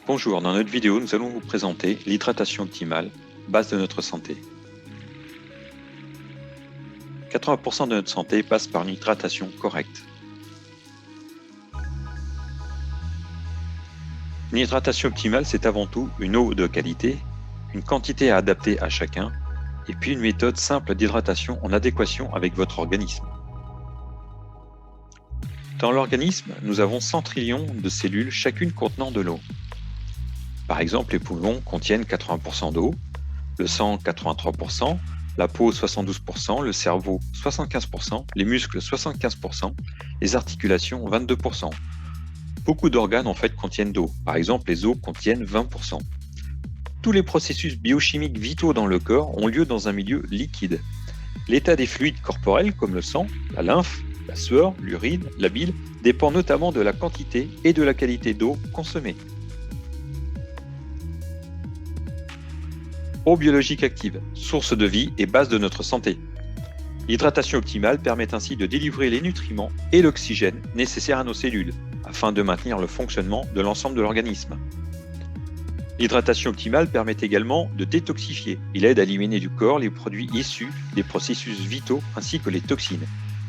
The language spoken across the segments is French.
Bonjour, dans notre vidéo, nous allons vous présenter l'hydratation optimale, base de notre santé. 80% de notre santé passe par une hydratation correcte. Une hydratation optimale, c'est avant tout une eau de qualité, une quantité à adapter à chacun, et puis une méthode simple d'hydratation en adéquation avec votre organisme. Dans l'organisme, nous avons 100 trillions de cellules, chacune contenant de l'eau. Par exemple, les poumons contiennent 80% d'eau, le sang 83%, la peau 72%, le cerveau 75%, les muscles 75%, les articulations 22%. Beaucoup d'organes en fait contiennent d'eau. Par exemple, les os contiennent 20%. Tous les processus biochimiques vitaux dans le corps ont lieu dans un milieu liquide. L'état des fluides corporels comme le sang, la lymphe, la sueur, l'urine, la bile dépend notamment de la quantité et de la qualité d'eau consommée. Eau biologique active, source de vie et base de notre santé. L'hydratation optimale permet ainsi de délivrer les nutriments et l'oxygène nécessaires à nos cellules, afin de maintenir le fonctionnement de l'ensemble de l'organisme. L'hydratation optimale permet également de détoxifier. Il aide à éliminer du corps les produits issus des processus vitaux ainsi que les toxines.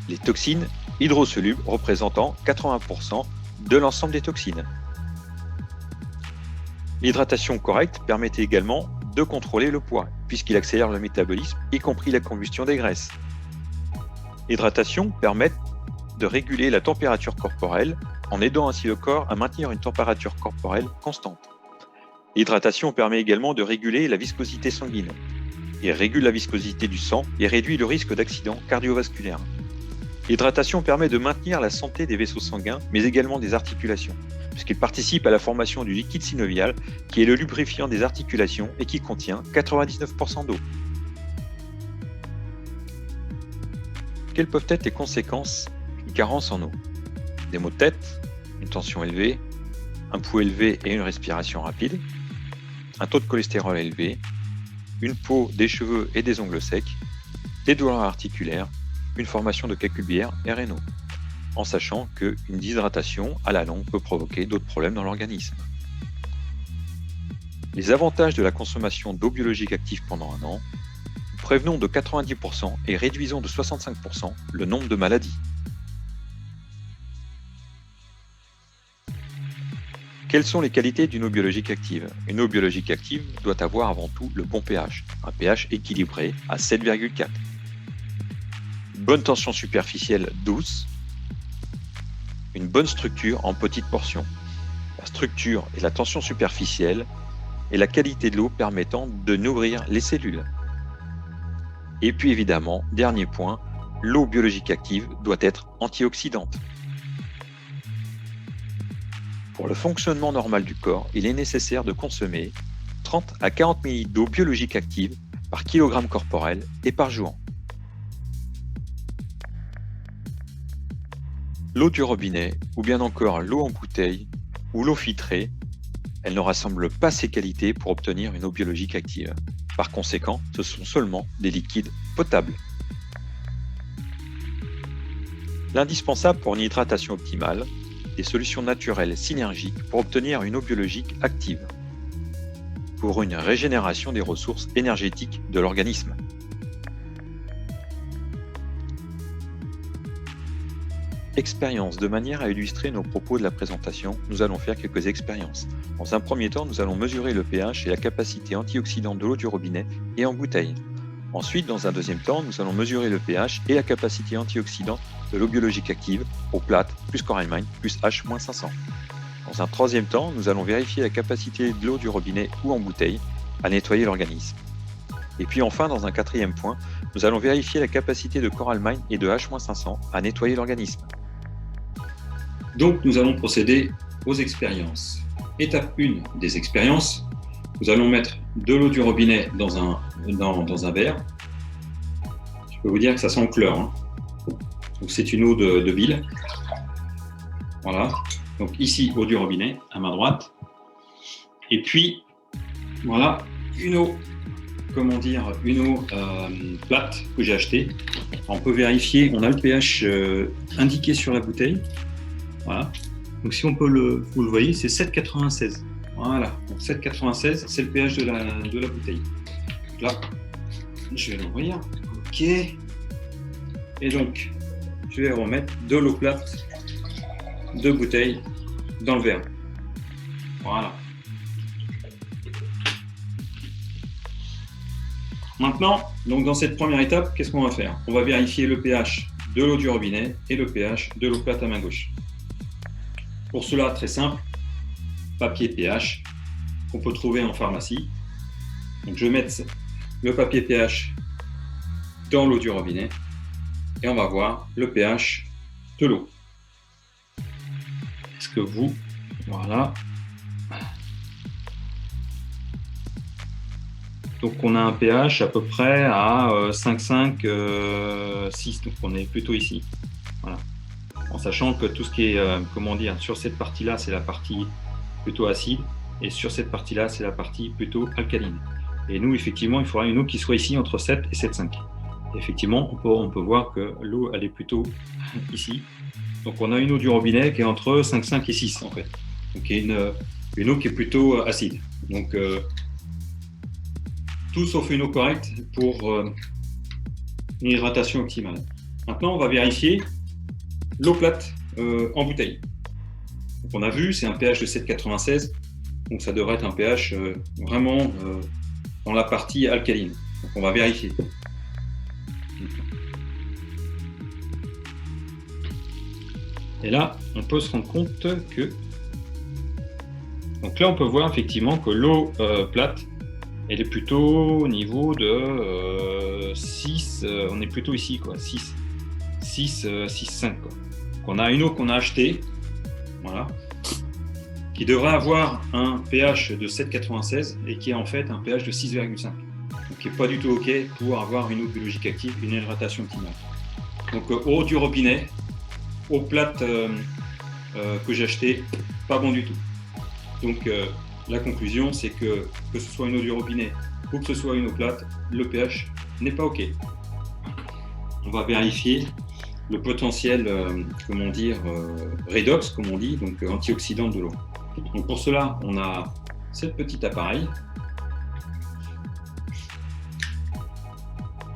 Les toxines hydrosolubles représentant 80% de l'ensemble des toxines. L'hydratation correcte permet également de contrôler le poids, puisqu'il accélère le métabolisme, y compris la combustion des graisses. L'hydratation permet de réguler la température corporelle, en aidant ainsi le corps à maintenir une température corporelle constante. L'hydratation permet également de réguler la viscosité sanguine. Il régule la viscosité du sang et réduit le risque d'accident cardiovasculaire. L'hydratation permet de maintenir la santé des vaisseaux sanguins, mais également des articulations, puisqu'il participe à la formation du liquide synovial, qui est le lubrifiant des articulations et qui contient 99% d'eau. Quelles peuvent être les conséquences d'une carence en eau? Des maux de tête, une tension élevée, un pouls élevé et une respiration rapide, un taux de cholestérol élevé, une peau, des cheveux et des ongles secs, des douleurs articulaires, une formation de calculs biliaires et rénaux, en sachant qu'une déshydratation à la longue peut provoquer d'autres problèmes dans l'organisme. Les avantages de la consommation d'eau biologique active pendant un an: prévenons de 90% et réduisons de 65% le nombre de maladies. Quelles sont les qualités d'une eau biologique active? Une eau biologique active doit avoir avant tout le bon pH, un pH équilibré à 7,4. Bonne tension superficielle douce, une bonne structure en petites portions. La structure et la tension superficielle et la qualité de l'eau permettant de nourrir les cellules. Et puis évidemment, dernier point, l'eau biologique active doit être antioxydante. Pour le fonctionnement normal du corps, il est nécessaire de consommer 30 à 40 ml d'eau biologique active par kilogramme corporel et par jour. L'eau du robinet, ou bien encore l'eau en bouteille, ou l'eau filtrée, elle ne rassemble pas ces qualités pour obtenir une eau biologique active. Par conséquent, ce sont seulement des liquides potables. L'indispensable pour une hydratation optimale, des solutions naturelles synergiques pour obtenir une eau biologique active, pour une régénération des ressources énergétiques de l'organisme. Expérience. De manière à illustrer nos propos de la présentation, nous allons faire quelques expériences. Dans un premier temps, nous allons mesurer le pH et la capacité antioxydante de l'eau du robinet et en bouteille. Ensuite, dans un deuxième temps, nous allons mesurer le pH et la capacité antioxydante de l'eau biologique active, eau plate, plus Coralmine, plus H-500. Dans un troisième temps, nous allons vérifier la capacité de l'eau du robinet ou en bouteille à nettoyer l'organisme. Et puis enfin, dans un quatrième point, nous allons vérifier la capacité de Coralmine et de H-500 à nettoyer l'organisme. Donc, nous allons procéder aux expériences. Étape 1 des expériences, nous allons mettre de l'eau du robinet dans un verre. Je peux vous dire que ça sent le chlore. Hein. Donc, c'est une eau de ville. Voilà. Donc, ici, eau du robinet, à ma droite. Et puis, voilà, une eau plate que j'ai achetée. On peut vérifier, on a le pH indiqué sur la bouteille. Voilà. Donc si on peut vous le voyez, c'est 7,96. Voilà, donc 7,96, c'est le pH de la bouteille. Là, je vais l'ouvrir. OK. Et donc, je vais remettre de l'eau plate de bouteille dans le verre. Voilà. Maintenant, donc dans cette première étape, qu'est-ce qu'on va faire? On va vérifier le pH de l'eau du robinet et le pH de l'eau plate à main gauche. Pour cela, très simple, papier pH qu'on peut trouver en pharmacie. Donc je vais mettre le papier pH dans l'eau du robinet et on va voir le pH de l'eau. Est-ce que vous, voilà. Donc on a un pH à peu près à 5,5, 6, donc on est plutôt ici. Voilà. En sachant que tout ce qui est, comment dire, sur cette partie-là, c'est la partie plutôt acide, et sur cette partie-là, c'est la partie plutôt alcaline. Et nous, effectivement, il faudra une eau qui soit ici entre 7 et 7,5. Effectivement, on peut voir que l'eau, elle est plutôt ici. Donc on a une eau du robinet qui est entre 5,5 et 6 en fait. Donc il y a une eau qui est plutôt acide. Donc tout sauf une eau correcte pour une hydratation optimale. Maintenant, on va vérifier l'eau plate en bouteille. Donc, on a vu, c'est un pH de 7,96, donc ça devrait être un pH vraiment dans la partie alcaline. Donc on va vérifier. Et là, on peut se rendre compte que... Donc là, on peut voir effectivement que l'eau plate, elle est plutôt au niveau de 6, on est plutôt ici, quoi, 6, 5. Quoi. Donc on a une eau qu'on a achetée, voilà, qui devrait avoir un pH de 7,96 et qui est en fait un pH de 6,5. Donc qui n'est pas du tout OK pour avoir une eau biologique active, une hydratation optimale. Donc eau du robinet, eau plate que j'ai achetée, pas bon du tout. Donc la conclusion, c'est que ce soit une eau du robinet ou que ce soit une eau plate, le pH n'est pas OK. On va vérifier le potentiel, comment dire, redox, comme on dit, donc antioxydant de l'eau. Donc pour cela, on a ce petit appareil,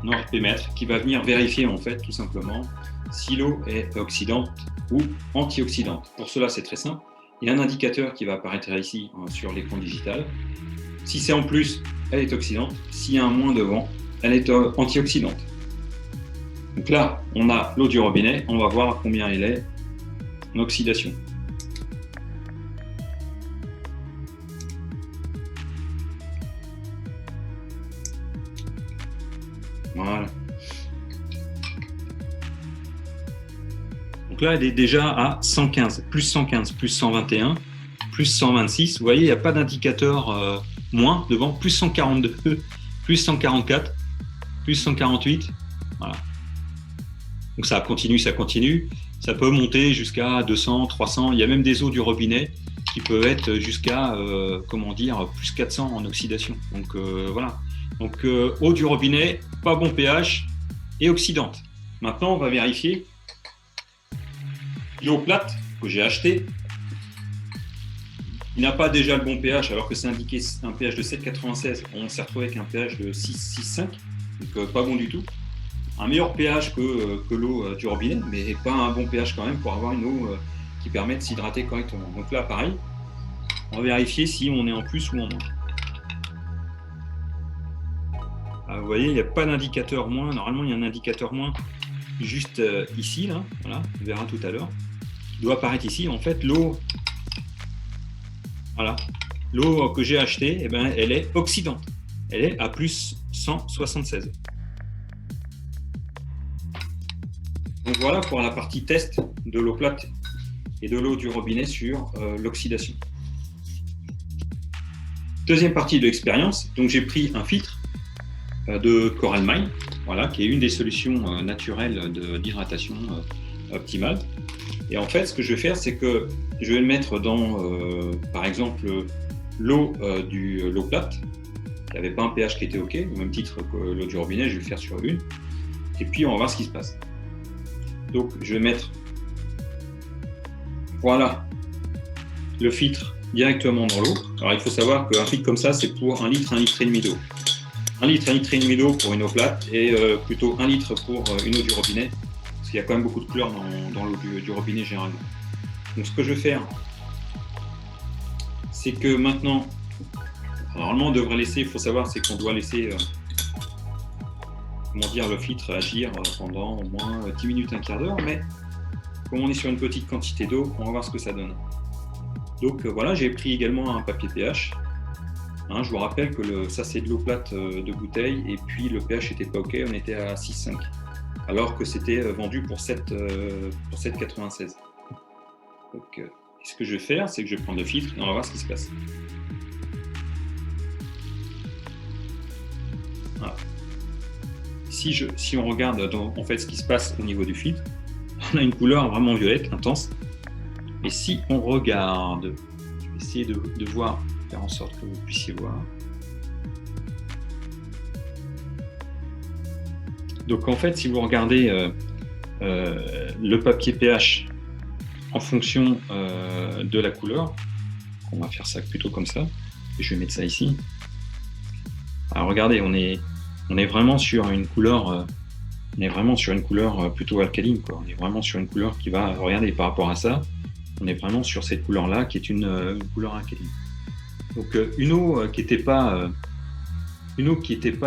un RP-mètre, qui va venir vérifier en fait tout simplement si l'eau est oxydante ou antioxydante. Pour cela, c'est très simple. Il y a un indicateur qui va apparaître ici sur l'écran digital. Si c'est en plus, elle est oxydante. S'il y a un moins devant, elle est antioxydante. Donc là, on a l'eau du robinet. On va voir à combien elle est en oxydation. Voilà. Donc là, elle est déjà à 115, plus 115, plus 121, plus 126. Vous voyez, il n'y a pas d'indicateur moins devant, plus 142, plus 144, plus 148. Voilà. Donc ça continue, ça continue. Ça peut monter jusqu'à 200, 300. Il y a même des eaux du robinet qui peuvent être jusqu'à, comment dire, plus 400 en oxydation. Donc voilà. Donc eau du robinet, pas bon pH et oxydante. Maintenant, on va vérifier l'eau plate que j'ai achetée. Il n'a pas déjà le bon pH alors que c'est indiqué un pH de 7,96. On s'est retrouvé avec un pH de 6,5, donc pas bon du tout. Un meilleur pH que l'eau du robinet, mais pas un bon pH quand même pour avoir une eau qui permet de s'hydrater correctement. Donc là, pareil, on va vérifier si on est en plus ou en moins. Ah, vous voyez, il n'y a pas d'indicateur moins. Normalement, il y a un indicateur moins juste ici, là. Voilà, on verra tout à l'heure. Il doit apparaître ici. En fait, l'eau, voilà, l'eau que j'ai achetée, eh ben, elle est oxydante. Elle est à plus 176. Donc voilà pour la partie test de l'eau plate et de l'eau du robinet sur l'oxydation. Deuxième partie de l'expérience, donc j'ai pris un filtre de Coral Mine, voilà, qui est une des solutions naturelles d'hydratation optimale. Et en fait, ce que je vais faire, c'est que je vais le mettre dans, par exemple, l'eau plate, qui n'avait pas un pH qui était OK, au même titre que l'eau du robinet, je vais le faire sur une. Et puis, on va voir ce qui se passe. Donc, je vais mettre, voilà, le filtre directement dans l'eau. Alors il faut savoir qu'un filtre comme ça, c'est pour 1 litre, 1 litre et demi d'eau. 1 litre, 1 litre et demi d'eau pour une eau plate et plutôt 1 litre pour une eau du robinet, parce qu'il y a quand même beaucoup de chlore dans l'eau du robinet généralement. Donc ce que je vais faire, c'est que maintenant, normalement on devrait laisser, il faut savoir, c'est qu'on doit laisser comment dire, le filtre agir pendant au moins 10 minutes, un quart d'heure, mais comme on est sur une petite quantité d'eau, on va voir ce que ça donne. Donc voilà, j'ai pris également un papier pH. Hein, je vous rappelle que ça c'est de l'eau plate de bouteille et puis le pH n'était pas OK, on était à 6,5 alors que c'était vendu pour 7,96. Donc ce que je vais faire, c'est que je vais prendre le filtre et on va voir ce qui se passe. Voilà. Si on regarde en fait ce qui se passe au niveau du filtre, on a une couleur vraiment violette, intense. Et si on regarde, je vais essayer de voir, faire en sorte que vous puissiez voir. Donc en fait, si vous regardez le papier pH en fonction de la couleur, on va faire ça plutôt comme ça, et je vais mettre ça ici. Alors regardez, on est vraiment sur une couleur, plutôt alcaline, quoi. On est vraiment sur une couleur qui va, regardez, par rapport à ça, on est vraiment sur cette couleur-là qui est une couleur alcaline. Donc une eau qui n'était pas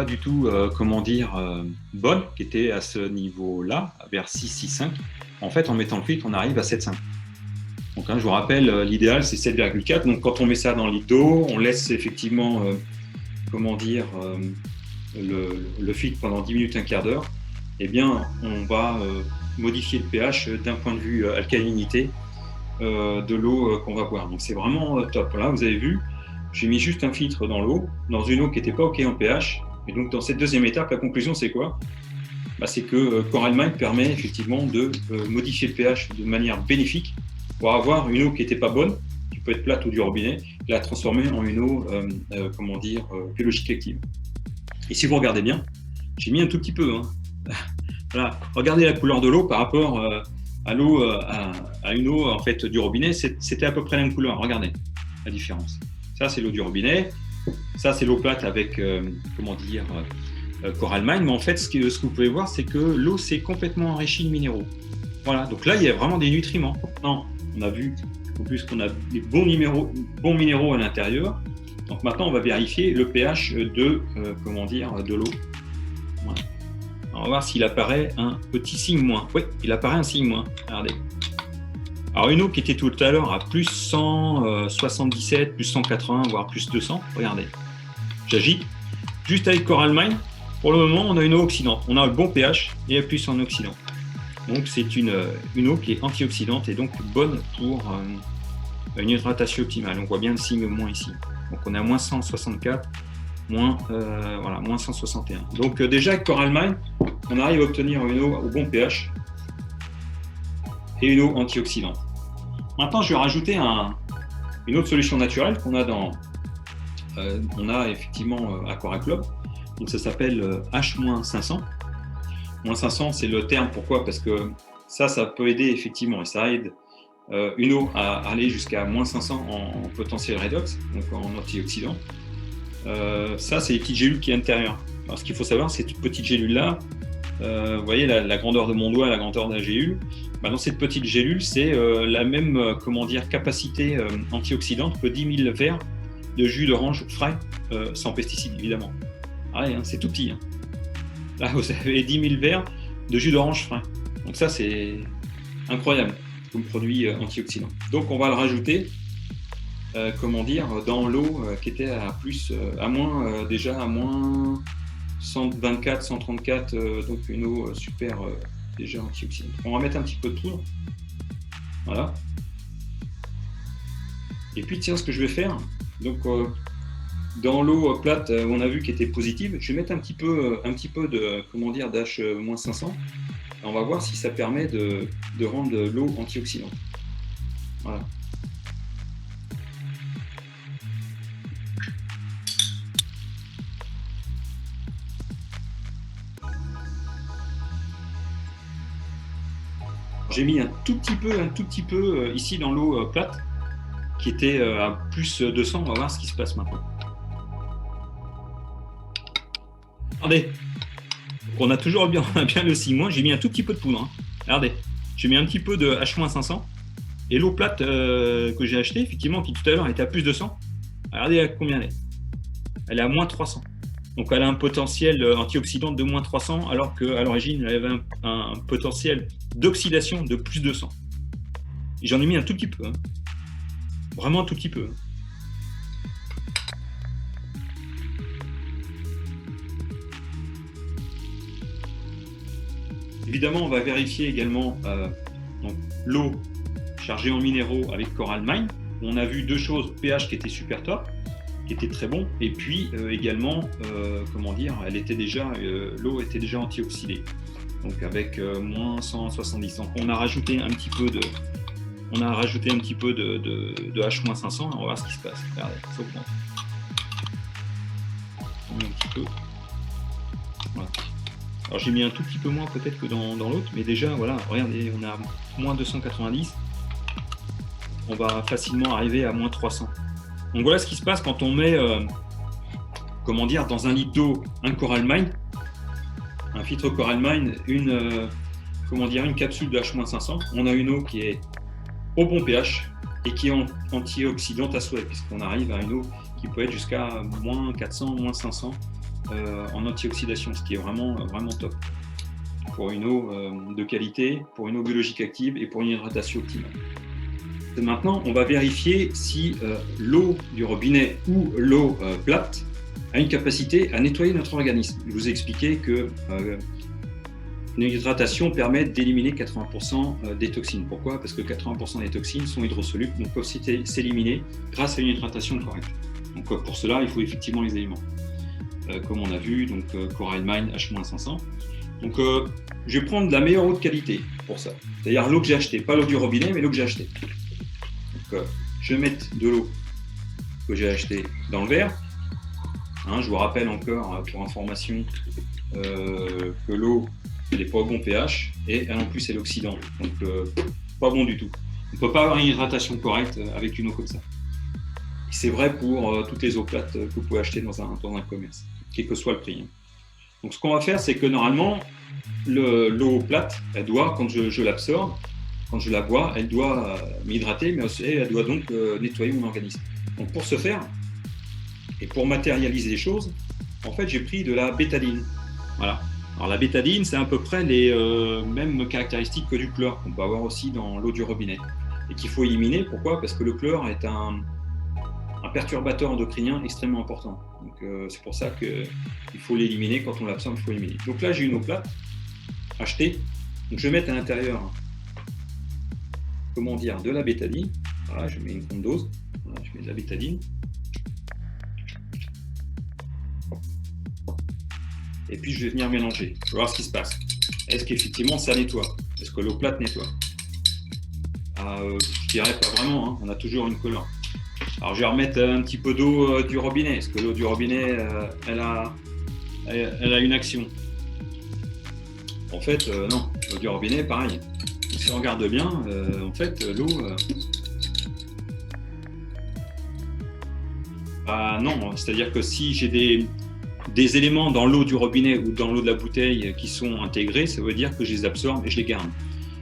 du tout, comment dire, bonne, qui était à ce niveau-là, vers 6,5, en fait, en mettant le filtre, on arrive à 7,5. Donc, hein, je vous rappelle, l'idéal, c'est 7,4. Donc, quand on met ça dans le litre d'eau, on laisse effectivement, comment dire, le filtre pendant 10 minutes, un quart d'heure. Eh bien, on va modifier le pH d'un point de vue alcalinité de l'eau qu'on va boire. Donc, c'est vraiment top. Là, vous avez vu, j'ai mis juste un filtre dans l'eau, dans une eau qui n'était pas OK en pH. Et donc, dans cette deuxième étape, la conclusion, c'est quoi? C'est que Coralmind permet effectivement de modifier le pH de manière bénéfique pour avoir une eau qui n'était pas bonne, qui peut être plate ou du robinet, et la transformer en une eau, comment dire, biologique active. Et si vous regardez bien, j'ai mis un tout petit peu. Hein. Voilà. Regardez la couleur de l'eau par rapport à l'eau, à une eau en fait du robinet, c'était à peu près la même couleur. Regardez la différence. Ça, c'est l'eau du robinet. Ça, c'est l'eau plate avec, comment dire, Coralmind. Mais en fait, ce que vous pouvez voir, c'est que l'eau s'est complètement enrichie de minéraux. Voilà. Donc là, il y a vraiment des nutriments. Non, on a vu en plus qu'on a des bons minéraux à l'intérieur. Donc maintenant, on va vérifier le pH de, comment dire, de l'eau. Voilà. On va voir s'il apparaît un petit signe moins. Oui, il apparaît un signe moins. Regardez. Alors une eau qui était tout à l'heure à plus 177, plus 180, voire plus 200. Regardez. J'agite. Juste avec Coralmind, pour le moment, on a une eau oxydante. On a le bon pH et plus en oxydant. Donc c'est une eau qui est antioxydante et donc bonne pour une hydratation optimale. On voit bien le signe moins ici. Donc on a moins 164, voilà, moins 161. Donc déjà avec Coralmind, on arrive à obtenir une eau au bon pH et une eau antioxydante. Maintenant, je vais rajouter une autre solution naturelle qu'on a on a effectivement à Coraclub. Donc ça s'appelle H-500. Moins 500, c'est le terme. Pourquoi? Parce que ça peut aider effectivement, et ça aide une eau à aller jusqu'à moins 500 en potentiel redox, donc en antioxydant. Ça, c'est les petites gélules qui sont à l'intérieur. Alors, ce qu'il faut savoir, ces petites gélules-là, vous voyez la grandeur de mon doigt, la grandeur de la gélule. Dans cette petite gélule, c'est la même comment dire, capacité antioxydante que 10 000 verres de jus d'orange frais, sans pesticides évidemment. Ah, hein, c'est tout petit. Hein. Là, vous avez 10 000 verres de jus d'orange frais. Donc ça, c'est incroyable comme produit antioxydant. Donc on va le rajouter, comment dire, dans l'eau qui était déjà à moins 124, 134, donc une eau super déjà antioxydante. On va mettre un petit peu de poudre. Voilà. Et puis tiens, ce que je vais faire, donc dans l'eau plate, on a vu qu'elle était positive, je vais mettre un petit peu de, comment dire, d'H-500. On va voir si ça permet de rendre l'eau antioxydante. Voilà. J'ai mis un tout petit peu ici dans l'eau plate. qui était à plus 200. On va voir ce qui se passe maintenant. Regardez, on a toujours bien le 6-. J'ai mis un tout petit peu de poudre. Hein. Regardez, j'ai mis un petit peu de H-500. Et l'eau plate que j'ai achetée, effectivement, qui tout à l'heure était à plus de 100. Regardez à combien elle est. Elle est à moins 300. Donc elle a un potentiel antioxydant de moins 300, alors qu'à l'origine, elle avait un potentiel d'oxydation de plus de 100. Et j'en ai mis un tout petit peu. Hein. Vraiment un tout petit peu. Évidemment, on va vérifier également l'eau chargée en minéraux avec Coral Mine. On a vu deux choses, pH qui était super top, qui était très bon, et puis également, elle était déjà, l'eau était déjà antioxydée, donc avec moins 170. Donc on a rajouté un petit peu de H-500, on va voir ce qui se passe. Regardez, ça augmente. On met un petit peu. Voilà. Alors j'ai mis un tout petit peu moins peut-être que dans l'autre, mais déjà, voilà, regardez, on a moins 290. On va facilement arriver à moins 300. Donc voilà ce qui se passe quand on met dans un litre d'eau un Coral Mine, un filtre Coral Mine, une capsule de H-500. On a une eau qui est au bon pH et qui est antioxydante à souhait, puisqu'on arrive à une eau qui peut être jusqu'à moins 400, moins 500 en antioxydation, ce qui est vraiment, vraiment top pour une eau de qualité, pour une eau biologique active et pour une hydratation optimale. Maintenant, on va vérifier si l'eau du robinet ou l'eau plate a une capacité à nettoyer notre organisme. Je vous ai expliqué que une hydratation permet d'éliminer 80% des toxines. Pourquoi? Parce que 80% des toxines sont hydrosolubles, donc peuvent s'éliminer grâce à une hydratation correcte. Donc pour cela, il faut effectivement les éléments. Comme on a vu, donc Coral Mine H-500. Donc je vais prendre la meilleure eau de qualité pour ça. C'est-à-dire l'eau que j'ai achetée, pas l'eau du robinet, mais l'eau que j'ai achetée. Donc, je vais mettre de l'eau que j'ai achetée dans le verre. Hein, je vous rappelle encore, pour information, que l'eau n'est pas au bon pH et elle en plus elle est oxydante. Donc, pas bon du tout. On ne peut pas avoir une hydratation correcte avec une eau comme ça. C'est vrai pour toutes les eaux plates que vous pouvez acheter dans un commerce, quel que soit le prix. Hein. Donc, ce qu'on va faire, c'est que normalement, l'eau plate, elle doit, quand je l'absorbe, quand je la bois, elle doit m'hydrater, mais aussi, elle doit donc nettoyer mon organisme. Donc pour ce faire, et pour matérialiser les choses, en fait, j'ai pris de la bétadine. Voilà. Alors la bétadine, c'est à peu près les mêmes caractéristiques que du chlore, qu'on peut avoir aussi dans l'eau du robinet, et qu'il faut éliminer. Pourquoi? Parce que le chlore est un perturbateur endocrinien extrêmement important. Donc c'est pour ça qu'il faut l'éliminer. Quand on l'absorbe, il faut l'éliminer. Donc là, j'ai une eau plate achetée. Donc je vais mettre à l'intérieur de la bétadine. Voilà, je mets une grande dose. Voilà, je mets de la bétadine. Et puis je vais venir mélanger. Je vais voir ce qui se passe. Est-ce qu'effectivement ça nettoie? Est-ce que l'eau plate nettoie? Je dirais pas vraiment. Hein. On a toujours une colore. Alors je vais remettre un petit peu d'eau du robinet. Est-ce que l'eau du robinet, elle a une action? En fait, non. L'eau du robinet, pareil. Si on regarde bien, en fait, l'eau... non, c'est-à-dire que si j'ai des éléments dans l'eau du robinet ou dans l'eau de la bouteille qui sont intégrés, ça veut dire que je les absorbe et je les garde.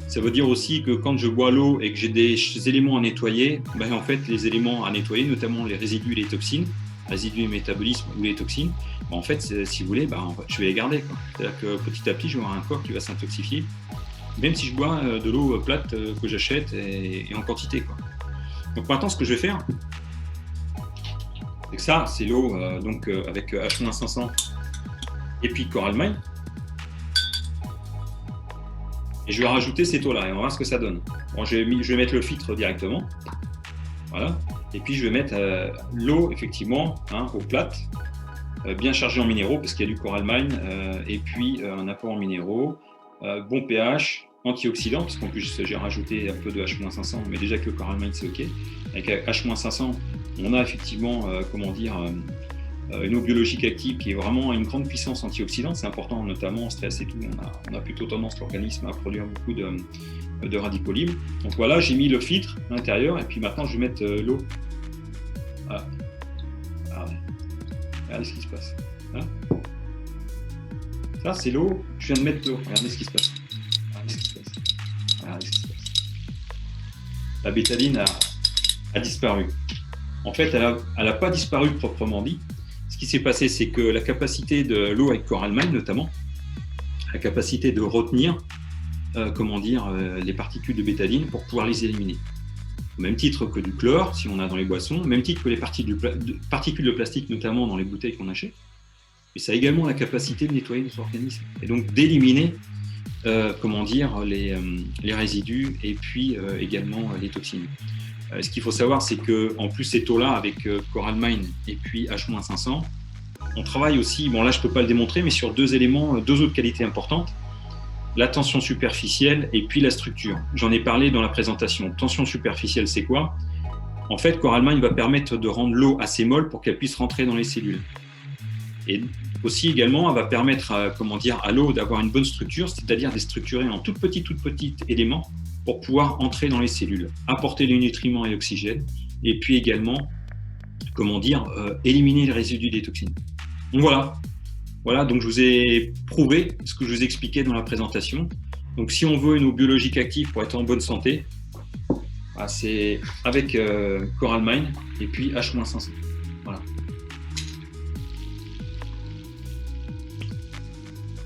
Ça veut dire aussi que quand je bois l'eau et que j'ai des éléments à nettoyer, en fait, les éléments à nettoyer, notamment les résidus et les toxines, résidus et métabolisme ou les toxines, en fait, si vous voulez, je vais les garder. C'est-à-dire que petit à petit, je vais avoir un corps qui va s'intoxifier, même si je bois de l'eau plate que j'achète et en quantité. Quoi. Donc maintenant, ce que je vais faire, c'est que ça, c'est l'eau avec H-500 et puis Coral Mine. Et je vais rajouter cette eau-là et on va voir ce que ça donne. Bon, je vais mettre le filtre directement. Voilà. Et puis je vais mettre l'eau, effectivement, eau plate, bien chargée en minéraux, parce qu'il y a du Coral Mine, et puis un apport en minéraux, bon pH, antioxydant, parce qu'en plus j'ai rajouté un peu de H-500, mais déjà que le Coral Mine c'est OK. Avec H-500, on a effectivement une eau biologique active qui est vraiment à une grande puissance antioxydante. C'est important, notamment en stress et tout. On a plutôt tendance, l'organisme, à produire beaucoup de radicaux libres. Donc voilà, j'ai mis le filtre à l'intérieur et puis maintenant je vais mettre l'eau. Voilà. Regardez ce qui se passe. Hein, ça, c'est l'eau. Je viens de mettre l'eau. Regardez ce qui se passe. Regardez ce qui se passe. Regardez ce qui se passe. La bétaline a disparu. En fait, elle n'a pas disparu proprement dit. Ce qui s'est passé, c'est que la capacité de l'eau avec Coralmine, notamment, la capacité de retenir les particules de bétaline pour pouvoir les éliminer. Au même titre que du chlore, si on a dans les boissons, au même titre que les particules de plastique, notamment dans les bouteilles qu'on achète. Mais ça a également la capacité de nettoyer notre organisme et donc d'éliminer les résidus et puis également les toxines. Ce qu'il faut savoir, c'est qu'en plus cette eau-là, avec Coralmine et puis H-500, on travaille aussi, bon là je ne peux pas le démontrer, mais sur deux autres qualités importantes, la tension superficielle et puis la structure. J'en ai parlé dans la présentation. Tension superficielle, c'est quoi? En fait, Coralmine va permettre de rendre l'eau assez molle pour qu'elle puisse rentrer dans les cellules. Et aussi également, elle va permettre à l'eau d'avoir une bonne structure, c'est-à-dire de structurer en tout petit éléments pour pouvoir entrer dans les cellules, apporter les nutriments et l'oxygène, et puis également, éliminer les résidus des toxines. Donc voilà, donc je vous ai prouvé ce que je vous expliquais dans la présentation. Donc si on veut une eau biologique active pour être en bonne santé, c'est avec Coralmine et puis H-500. Voilà.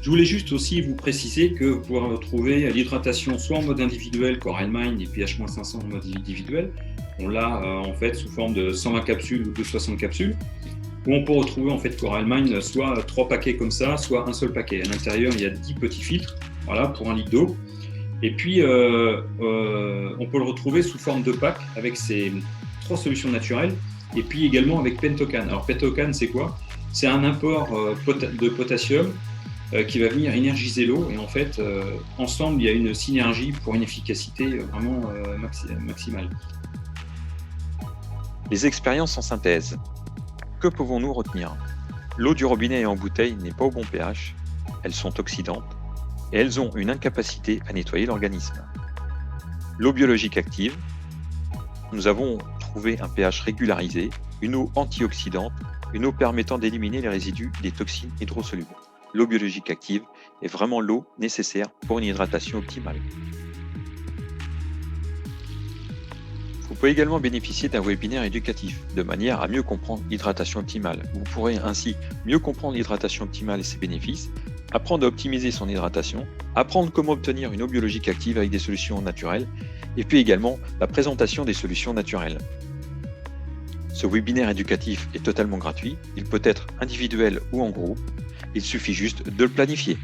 Je voulais juste aussi vous préciser que vous pouvez retrouver l'hydratation soit en mode individuel, Coralmine, et puis H-500 en mode individuel. On l'a en fait sous forme de 120 capsules ou 260 capsules, où on peut retrouver en fait Coralmine soit 3 paquets comme ça, soit un seul paquet. À l'intérieur, il y a 10 petits filtres, voilà, pour 1 litre d'eau. Et puis, on peut le retrouver sous forme de pack avec ces 3 solutions naturelles, et puis également avec Pentocan. Alors Pentocan, c'est quoi? C'est un apport de potassium qui va venir énergiser l'eau, et en fait, ensemble, il y a une synergie pour une efficacité vraiment maximale. Les expériences en synthèse. Que pouvons-nous retenir? L'eau du robinet et en bouteille n'est pas au bon pH, elles sont oxydantes, et elles ont une incapacité à nettoyer l'organisme. L'eau biologique active, nous avons trouvé un pH régularisé, une eau antioxydante, une eau permettant d'éliminer les résidus des toxines hydrosolubles. L'eau biologique active est vraiment l'eau nécessaire pour une hydratation optimale. Vous pouvez également bénéficier d'un webinaire éducatif de manière à mieux comprendre l'hydratation optimale. Vous pourrez ainsi mieux comprendre l'hydratation optimale et ses bénéfices, apprendre à optimiser son hydratation, apprendre comment obtenir une eau biologique active avec des solutions naturelles, et puis également la présentation des solutions naturelles. Ce webinaire éducatif est totalement gratuit, il peut être individuel ou en groupe, il suffit juste de le planifier.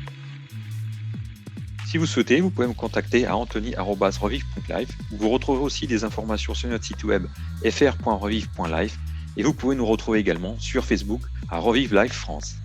Si vous souhaitez, vous pouvez me contacter à anthony@revive.life. Vous retrouverez aussi des informations sur notre site web fr.revive.life et vous pouvez nous retrouver également sur Facebook à Revive Life France.